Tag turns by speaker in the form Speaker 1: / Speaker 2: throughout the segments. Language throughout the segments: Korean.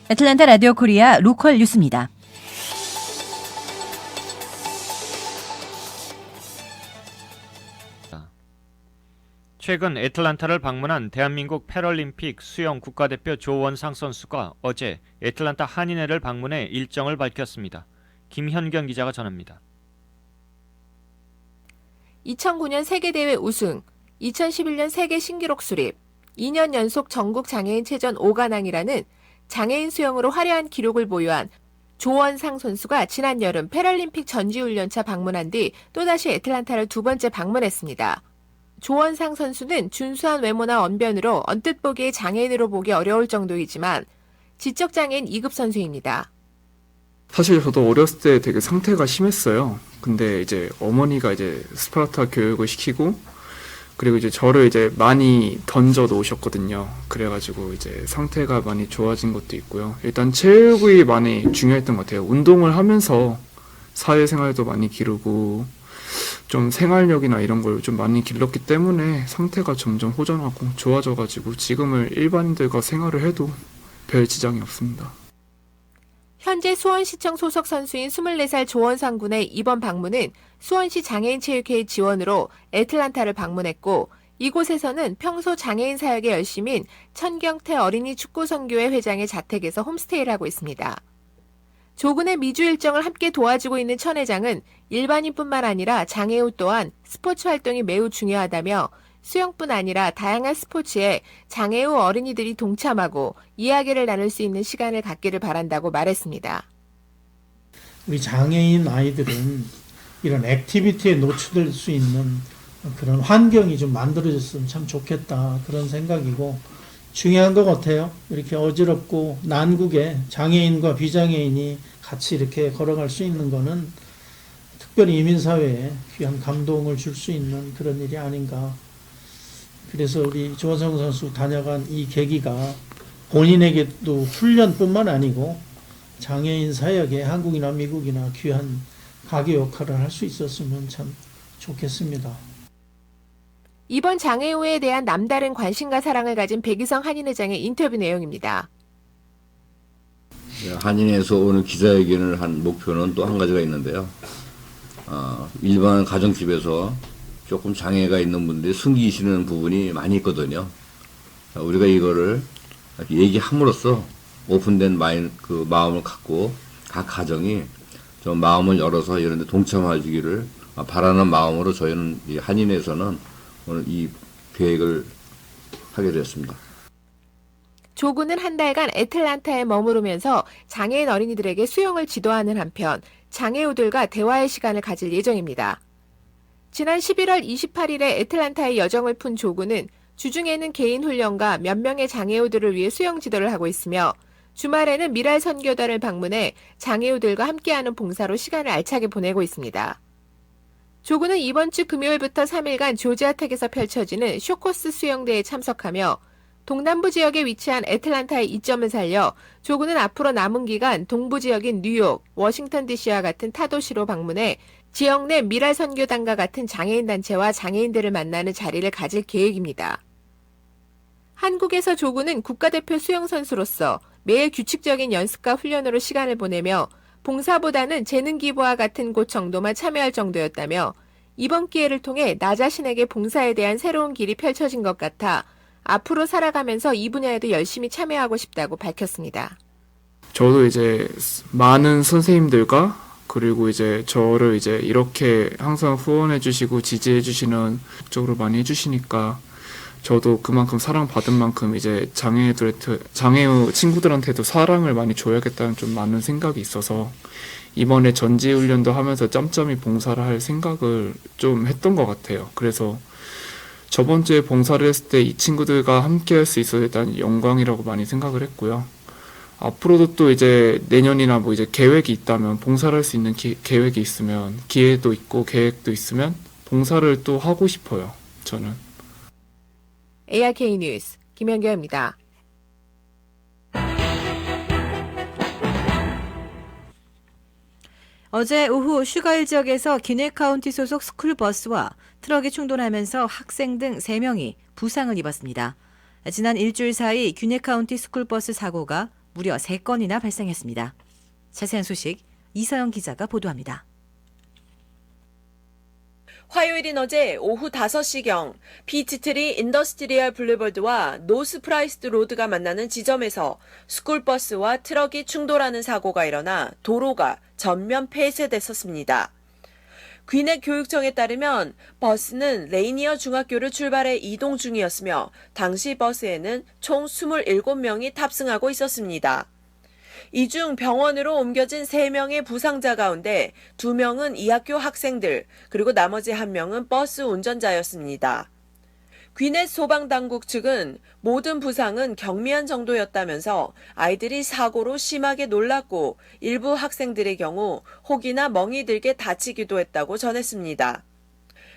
Speaker 1: 애틀랜타 라디오 코리아 로컬 뉴스입니다.
Speaker 2: 최근 애틀랜타를 방문한 대한민국 패럴림픽 수영 국가대표 조원상 선수가 어제 애틀랜타 한인회를 방문해 일정을 밝혔습니다. 김현경 기자가 전합니다.
Speaker 3: 2009년 세계대회 우승, 2011년 세계 신기록 수립, 2년 연속 전국 장애인체전 5관왕이라는 장애인 수영으로 화려한 기록을 보유한 조원상 선수가 지난 여름 패럴림픽 전지훈련차 방문한 뒤 또다시 애틀랜타를 두 번째 방문했습니다. 조원상 선수는 준수한 외모나 언변으로 언뜻 보기에 장애인으로 보기 어려울 정도이지만 지적장애인 2급 선수입니다.
Speaker 4: 사실 저도 어렸을 때 되게 상태가 심했어요. 근데 이제 어머니가 이제 스파르타 교육을 시키고 그리고 이제 저를 이제 많이 던져 놓으셨거든요. 그래가지고 이제 상태가 많이 좋아진 것도 있고요. 일단 체육이 많이 중요했던 것 같아요. 운동을 하면서 사회생활도 많이 기르고 좀 생활력이나 이런 걸 좀 많이 길렀기 때문에 상태가 점점 호전하고 좋아져가지고 지금은 일반인들과 생활을 해도 별 지장이 없습니다.
Speaker 3: 현재 수원시청 소속 선수인 24살 조원상 군의 이번 방문은 수원시 장애인체육회의 지원으로 애틀랜타를 방문했고 이곳에서는 평소 장애인 사역에 열심인 천경태 어린이 축구선교회 회장의 자택에서 홈스테이를 하고 있습니다. 조 군의 미주 일정을 함께 도와주고 있는 천 회장은 일반인뿐만 아니라 장애우 또한 스포츠 활동이 매우 중요하다며 수영뿐 아니라 다양한 스포츠에 장애우 어린이들이 동참하고 이야기를 나눌 수 있는 시간을 갖기를 바란다고 말했습니다.
Speaker 5: 우리 장애인 아이들은 이런 액티비티에 노출될 수 있는 그런 환경이 좀 만들어졌으면 참 좋겠다 그런 생각이고 중요한 것 같아요. 이렇게 어지럽고 난국에 장애인과 비장애인이 같이 이렇게 걸어갈 수 있는 거는 특별히 이민사회에 귀한 감동을 줄 수 있는 그런 일이 아닌가. 그래서 우리 조원상 선수 다녀간 이 계기가 본인에게도 훈련뿐만 아니고 장애인 사역에 한국이나 미국이나 귀한 가교 역할을 할 수 있었으면 참 좋겠습니다.
Speaker 3: 이번 장애우에 대한 남다른 관심과 사랑을 가진 백이성 한인회장의 인터뷰 내용입니다.
Speaker 6: 한인회에서 오늘 기자회견을 한 목표는 또 한 가지가 있는데요. 일반 가정집에서 조금 장애가 있는 분들이 숨기시는 부분이 많이 있거든요. 우리가 이거를 얘기함으로써 오픈된 마음을 갖고 각 가정이 좀 마음을 열어서 이런 데 동참하기를 바라는 마음으로 저희는 이 한인회에서는 오늘 이 계획을 하게 되었습니다.
Speaker 3: 조 군은 한 달간 애틀랜타에 머무르면서 장애인 어린이들에게 수영을 지도하는 한편 장애우들과 대화의 시간을 가질 예정입니다. 지난 11월 28일에 애틀랜타의 여정을 푼 조 군은 주중에는 개인 훈련과 몇 명의 장애우들을 위해 수영 지도를 하고 있으며 주말에는 미랄 선교단을 방문해 장애우들과 함께하는 봉사로 시간을 알차게 보내고 있습니다. 조 군은 이번 주 금요일부터 3일간 조지아텍에서 펼쳐지는 쇼코스 수영대회에 참석하며 동남부 지역에 위치한 애틀랜타의 이점을 살려 조 군은 앞으로 남은 기간 동부 지역인 뉴욕, 워싱턴 DC와 같은 타도시로 방문해 지역 내 미랄 선교단과 같은 장애인 단체와 장애인들을 만나는 자리를 가질 계획입니다. 한국에서 조 군은 국가대표 수영선수로서 매일 규칙적인 연습과 훈련으로 시간을 보내며 봉사보다는 재능 기부와 같은 곳 정도만 참여할 정도였다며 이번 기회를 통해 나 자신에게 봉사에 대한 새로운 길이 펼쳐진 것 같아 앞으로 살아가면서 이 분야에도 열심히 참여하고 싶다고 밝혔습니다.
Speaker 4: 저도 이제 많은 선생님들과 그리고 이제 저를 이제 이렇게 항상 후원해 주시고 지지해 주시는 쪽으로 많이 해주시니까 저도 그만큼 사랑받은 만큼 이제 장애우 친구들한테도 사랑을 많이 줘야겠다는 좀 많은 생각이 있어서 이번에 전지훈련도 하면서 짬짬이 봉사를 할 생각을 좀 했던 것 같아요. 그래서 저번 주에 봉사를 했을 때 이 친구들과 함께 할 수 있어서 일단 영광이라고 많이 생각을 했고요. 앞으로도 또 이제 내년이나 뭐 이제 계획이 있다면 봉사를 할 수 있는 계획이 있으면 기회도 있고 계획도 있으면 봉사를 또 하고 싶어요. 저는.
Speaker 3: ARK 뉴스 김현경입니다.
Speaker 1: 어제 오후 슈가일 지역에서 기네 카운티 소속 스쿨버스와 트럭이 충돌하면서 학생 등 3명이 부상을 입었습니다. 지난 일주일 사이 기네 카운티 스쿨버스 사고가 무려 3건이나 발생했습니다. 자세한 소식 이서영 기자가 보도합니다.
Speaker 7: 화요일인 어제 오후 5시경 피치트리 인더스트리얼 블루버드와 노스 프라이스드 로드가 만나는 지점에서 스쿨버스와 트럭이 충돌하는 사고가 일어나 도로가 전면 폐쇄됐었습니다. 귀넥 교육청에 따르면 버스는 레이니어 중학교를 출발해 이동 중이었으며 당시 버스에는 총 27명이 탑승하고 있었습니다. 이 중 병원으로 옮겨진 3명의 부상자 가운데 2명은 이 학교 학생들, 그리고 나머지 1명은 버스 운전자였습니다. 귀넷 소방당국 측은 모든 부상은 경미한 정도였다면서 아이들이 사고로 심하게 놀랐고 일부 학생들의 경우 혹이나 멍이 들게 다치기도 했다고 전했습니다.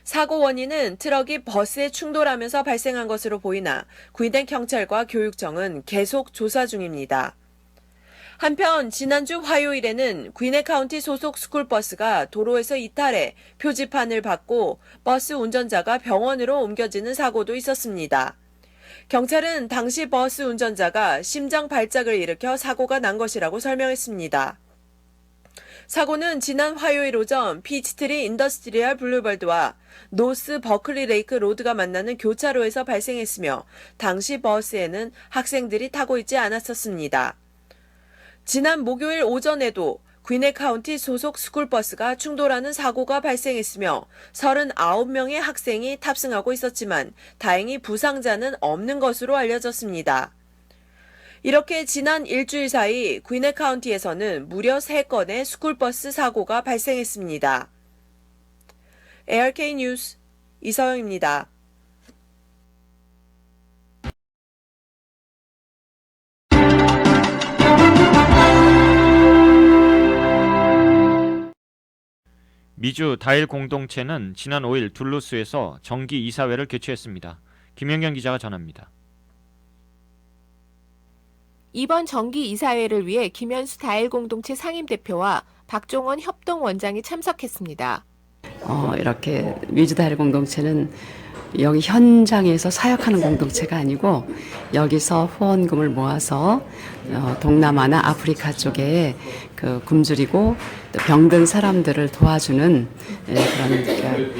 Speaker 7: 사고 원인은 트럭이 버스에 충돌하면서 발생한 것으로 보이나 귀넷 경찰과 교육청은 계속 조사 중입니다. 한편 지난주 화요일에는 귀넷 카운티 소속 스쿨버스가 도로에서 이탈해 표지판을 받고 버스 운전자가 병원으로 옮겨지는 사고도 있었습니다. 경찰은 당시 버스 운전자가 심장 발작을 일으켜 사고가 난 것이라고 설명했습니다. 사고는 지난 화요일 오전 피치트리 인더스트리얼 블루버드와 노스 버클리 레이크 로드가 만나는 교차로에서 발생했으며 당시 버스에는 학생들이 타고 있지 않았었습니다. 지난 목요일 오전에도 귀넷 카운티 소속 스쿨버스가 충돌하는 사고가 발생했으며 39명의 학생이 탑승하고 있었지만 다행히 부상자는 없는 것으로 알려졌습니다. 이렇게 지난 일주일 사이 귀넷 카운티에서는 무려 3건의 스쿨버스 사고가 발생했습니다. ARK 뉴스 이서영입니다.
Speaker 2: 미주 다일 공동체는 지난 5일 둘루스에서 정기 이사회를 개최했습니다. 김연경 기자가 전합니다.
Speaker 3: 이번 정기 이사회를 위해 김현수 다일 공동체 상임대표와 박종원 협동원장이 참석했습니다.
Speaker 8: 이렇게 미주 다일 공동체는 여기 현장에서 사역하는 공동체가 아니고 여기서 후원금을 모아서 동남아나 아프리카 쪽에 그 굶주리고 또 병든 사람들을 도와주는 그런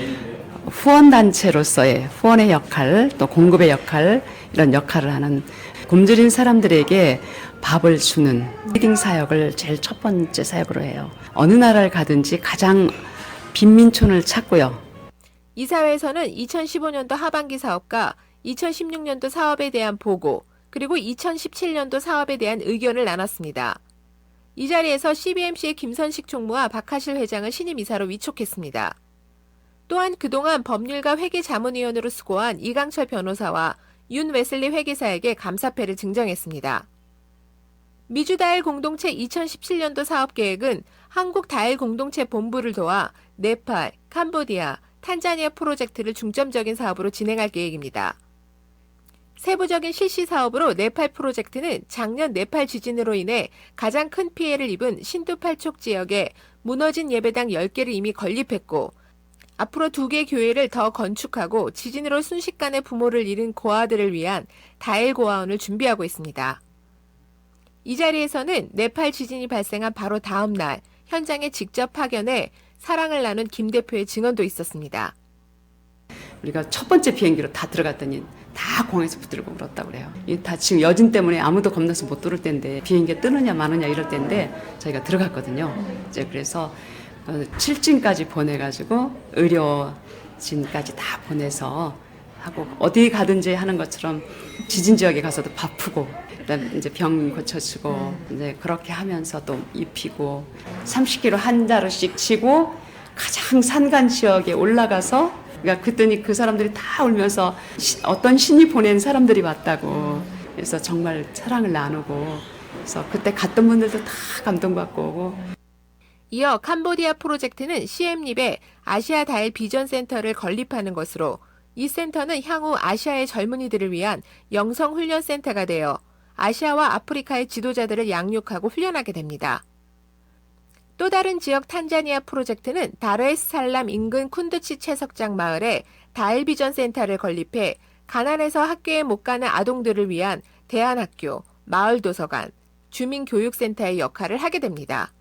Speaker 8: 후원단체로서의 후원의 역할 또 공급의 역할 이런 역할을 하는 굶주린 사람들에게 밥을 주는 피딩 사역을 제일 첫 번째 사역으로 해요. 어느 나라를 가든지 가장 빈민촌을 찾고요.
Speaker 3: 이사회에서는 2015년도 하반기 사업과 2016년도 사업에 대한 보고, 그리고 2017년도 사업에 대한 의견을 나눴습니다. 이 자리에서 CBMC의 김선식 총무와 박하실 회장을 신임 이사로 위촉했습니다. 또한 그동안 법률가 회계자문위원으로 수고한 이강철 변호사와 윤 웨슬리 회계사에게 감사패를 증정했습니다. 미주다일 공동체 2017년도 사업계획은 한국다일 공동체 본부를 도와 네팔, 캄보디아, 탄자니아 프로젝트를 중점적인 사업으로 진행할 계획입니다. 세부적인 실시 사업으로 네팔 프로젝트는 작년 네팔 지진으로 인해 가장 큰 피해를 입은 신두팔촉 지역에 무너진 예배당 10개를 이미 건립했고, 앞으로 2개 교회를 더 건축하고 지진으로 순식간에 부모를 잃은 고아들을 위한 다일 고아원을 준비하고 있습니다. 이 자리에서는 네팔 지진이 발생한 바로 다음 날 현장에 직접 파견해 사랑을 나눈 김 대표의 증언도 있었습니다.
Speaker 8: 우리가 첫 번째 비행기로 다 들어갔더니 다 공항에서 붙들고 울었다고 그래요. 이게 다 지금 여진 때문에 아무도 겁나서 못 들어올 때인데 비행기가 뜨느냐 마느냐 이럴 때인데 저희가 들어갔거든요. 이제 그래서 7진까지 보내가지고 의료진까지 다 보내서 하고 어디 가든지 하는 것처럼 지진 지역에 가서도 바쁘고 그다음에 이제 병 고쳐주고 이제 그렇게 하면서 또 입히고 30km 한 자루씩 치고 가장 산간 지역에 올라가서 그러니까 그랬더니 그 사람들이 다 울면서 어떤 신이 보낸 사람들이 왔다고 그래서 정말 사랑을 나누고 그래서 그때 갔던 분들도 다 감동받고 오고.
Speaker 3: 이어 캄보디아 프로젝트는 시엠립에 아시아 다일 비전 센터를 건립하는 것으로 이 센터는 향후 아시아의 젊은이들을 위한 영성 훈련 센터가 되어 아시아와 아프리카의 지도자들을 양육하고 훈련하게 됩니다. 또 다른 지역 탄자니아 프로젝트는 다르에스살람 인근 쿤두치 채석장 마을에 다일 비전 센터를 건립해 가난해서 학교에 못 가는 아동들을 위한 대안학교, 마을 도서관, 주민교육센터의 역할을 하게 됩니다.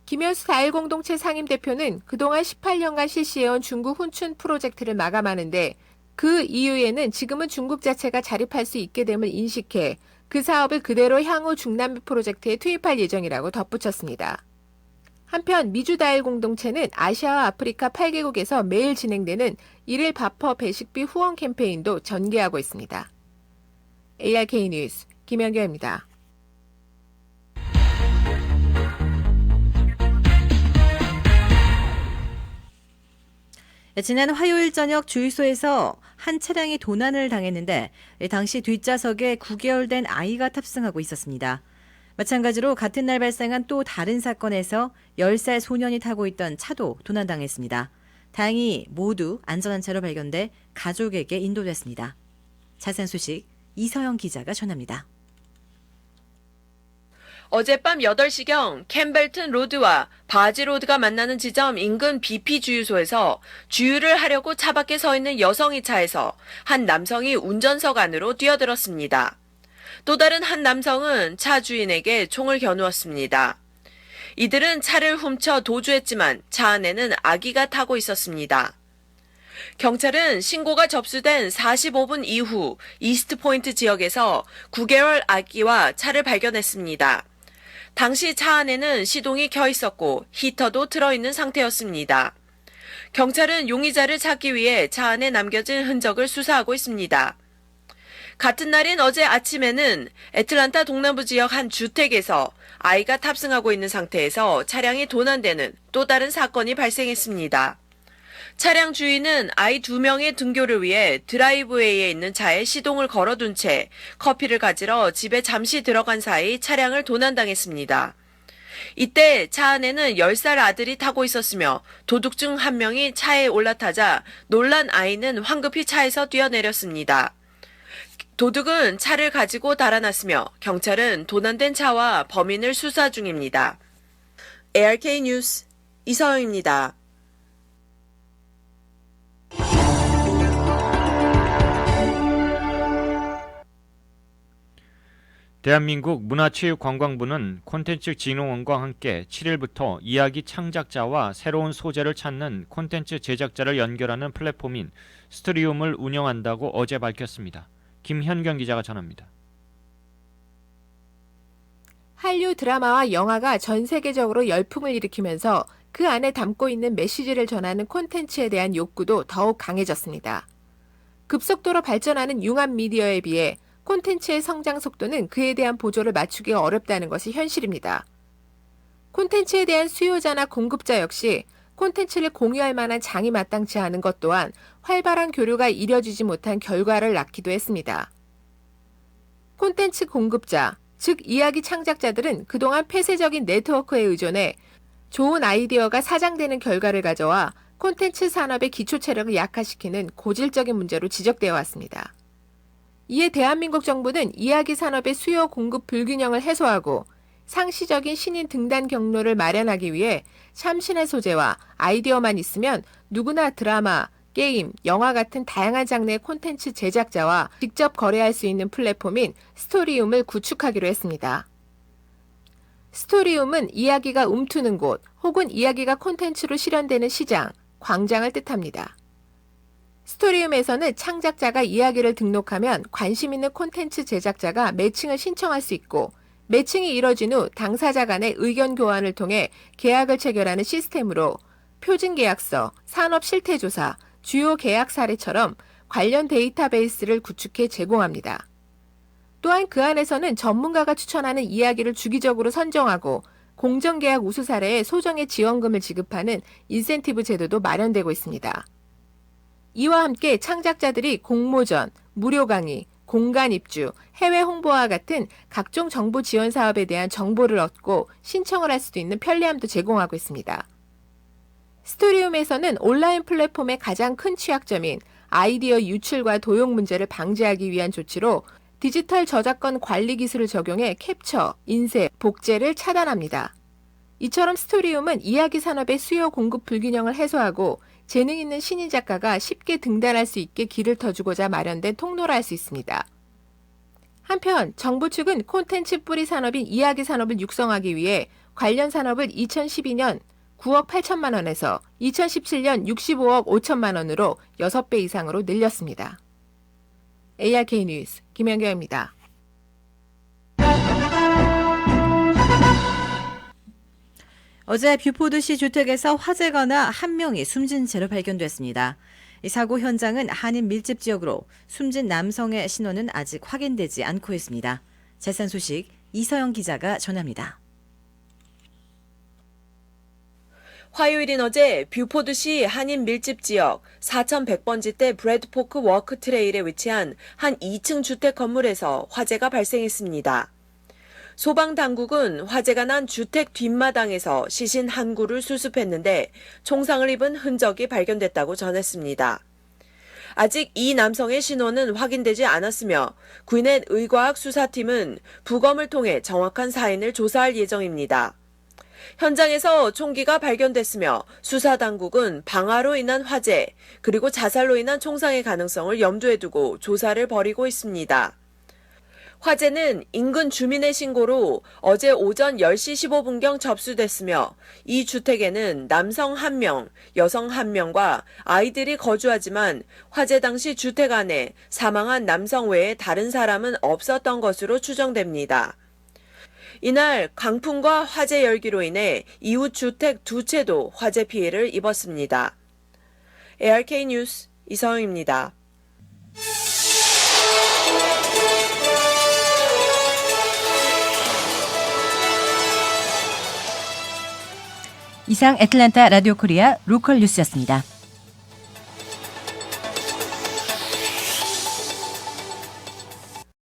Speaker 3: 김현수 다일공동체 상임대표는 그동안 18년간 실시해온 중국 훈춘 프로젝트를 마감하는데 그 이후에는 지금은 중국 자체가 자립할 수 있게 됨을 인식해 그 사업을 그대로 향후 중남미 프로젝트에 투입할 예정이라고 덧붙였습니다. 한편 미주다일공동체는 아시아와 아프리카 8개국에서 매일 진행되는 1일 바퍼 배식비 후원 캠페인도 전개하고 있습니다. ARK 뉴스 김연경입니다.
Speaker 1: 지난 화요일 저녁 주유소에서 한 차량이 도난을 당했는데 당시 뒷좌석에 9개월 된 아이가 탑승하고 있었습니다. 마찬가지로 같은 날 발생한 또 다른 사건에서 10살 소년이 타고 있던 차도 도난당했습니다. 다행히 모두 안전한 차로 발견돼 가족에게 인도됐습니다. 자세한 소식 이서영 기자가 전합니다.
Speaker 7: 어젯밤 8시경 캠벨튼 로드와 바지 로드가 만나는 지점 인근 BP 주유소에서 주유를 하려고 차 밖에 서 있는 여성의 차에서 한 남성이 운전석 안으로 뛰어들었습니다. 또 다른 한 남성은 차 주인에게 총을 겨누었습니다. 이들은 차를 훔쳐 도주했지만 차 안에는 아기가 타고 있었습니다. 경찰은 신고가 접수된 45분 이후 이스트포인트 지역에서 9개월 아기와 차를 발견했습니다. 당시 차 안에는 시동이 켜 있었고 히터도 틀어있는 상태였습니다. 경찰은 용의자를 찾기 위해 차 안에 남겨진 흔적을 수사하고 있습니다. 같은 날인 어제 아침에는 애틀란타 동남부 지역 한 주택에서 아이가 탑승하고 있는 상태에서 차량이 도난되는 또 다른 사건이 발생했습니다. 차량 주인은 아이 2명의 등교를 위해 드라이브웨이에 있는 차에 시동을 걸어둔 채 커피를 가지러 집에 잠시 들어간 사이 차량을 도난당했습니다. 이때 차 안에는 10살 아들이 타고 있었으며 도둑 중 한 명이 차에 올라타자 놀란 아이는 황급히 차에서 뛰어내렸습니다. 도둑은 차를 가지고 달아났으며 경찰은 도난된 차와 범인을 수사 중입니다. ARK 뉴스 이서영입니다.
Speaker 2: 대한민국 문화체육관광부는 콘텐츠진흥원과 함께 7일부터 이야기 창작자와 새로운 소재를 찾는 콘텐츠 제작자를 연결하는 플랫폼인 스트리움을 운영한다고 어제 밝혔습니다. 김현경 기자가 전합니다.
Speaker 3: 한류 드라마와 영화가 전 세계적으로 열풍을 일으키면서 그 안에 담고 있는 메시지를 전하는 콘텐츠에 대한 욕구도 더욱 강해졌습니다. 급속도로 발전하는 융합 미디어에 비해 콘텐츠의 성장 속도는 그에 대한 보조를 맞추기가 어렵다는 것이 현실입니다. 콘텐츠에 대한 수요자나 공급자 역시 콘텐츠를 공유할 만한 장이 마땅치 않은 것 또한 활발한 교류가 이뤄지지 못한 결과를 낳기도 했습니다. 콘텐츠 공급자, 즉 이야기 창작자들은 그동안 폐쇄적인 네트워크에 의존해 좋은 아이디어가 사장되는 결과를 가져와 콘텐츠 산업의 기초 체력을 약화시키는 고질적인 문제로 지적되어 왔습니다. 이에 대한민국 정부는 이야기 산업의 수요 공급 불균형을 해소하고 상시적인 신인 등단 경로를 마련하기 위해 참신한 소재와 아이디어만 있으면 누구나 드라마, 게임, 영화 같은 다양한 장르의 콘텐츠 제작자와 직접 거래할 수 있는 플랫폼인 스토리움을 구축하기로 했습니다. 스토리움은 이야기가 움트는 곳 혹은 이야기가 콘텐츠로 실현되는 시장, 광장을 뜻합니다. 스토리움에서는 창작자가 이야기를 등록하면 관심 있는 콘텐츠 제작자가 매칭을 신청할 수 있고 매칭이 이뤄진 후 당사자 간의 의견 교환을 통해 계약을 체결하는 시스템으로 표준계약서, 산업실태조사, 주요 계약 사례처럼 관련 데이터베이스를 구축해 제공합니다. 또한 그 안에서는 전문가가 추천하는 이야기를 주기적으로 선정하고 공정계약 우수 사례에 소정의 지원금을 지급하는 인센티브 제도도 마련되고 있습니다. 이와 함께 창작자들이 공모전, 무료 강의, 공간 입주, 해외 홍보와 같은 각종 정보 지원 사업에 대한 정보를 얻고 신청을 할 수도 있는 편리함도 제공하고 있습니다. 스토리움에서는 온라인 플랫폼의 가장 큰 취약점인 아이디어 유출과 도용 문제를 방지하기 위한 조치로 디지털 저작권 관리 기술을 적용해 캡처, 인쇄, 복제를 차단합니다. 이처럼 스토리움은 이야기 산업의 수요 공급 불균형을 해소하고 재능 있는 신인 작가가 쉽게 등단할 수 있게 길을 터주고자 마련된 통로라 할 수 있습니다. 한편 정부 측은 콘텐츠 뿌리 산업인 이야기 산업을 육성하기 위해 관련 산업을 2012년 9억 8천만 원에서 2017년 65억 5천만 원으로 6배 이상으로 늘렸습니다. ARK 뉴스 김연경입니다.
Speaker 1: 어제 뷰포드시 주택에서 화재가 나 한 명이 숨진 채로 발견됐습니다. 이 사고 현장은 한인 밀집 지역으로 숨진 남성의 신원은 아직 확인되지 않고 있습니다. 재산 소식 이서영 기자가 전합니다.
Speaker 7: 화요일인 어제 뷰포드시 한인 밀집 지역 4100번지대 브래드포크 워크 트레일에 위치한 한 2층 주택 건물에서 화재가 발생했습니다. 소방당국은 화재가 난 주택 뒷마당에서 시신 한 구를 수습했는데 총상을 입은 흔적이 발견됐다고 전했습니다. 아직 이 남성의 신원은 확인되지 않았으며 구인의 의과학 수사팀은 부검을 통해 정확한 사인을 조사할 예정입니다. 현장에서 총기가 발견됐으며 수사당국은 방화로 인한 화재 그리고 자살로 인한 총상의 가능성을 염두에 두고 조사를 벌이고 있습니다. 화재는 인근 주민의 신고로 어제 오전 10시 15분경 접수됐으며 이 주택에는 남성 1명, 여성 1명과 아이들이 거주하지만 화재 당시 주택 안에 사망한 남성 외에 다른 사람은 없었던 것으로 추정됩니다. 이날 강풍과 화재 열기로 인해 이웃 주택 2채도 화재 피해를 입었습니다. ARK 뉴스 이서영입니다.
Speaker 1: 이상 애틀랜타 라디오 코리아 로컬 뉴스였습니다.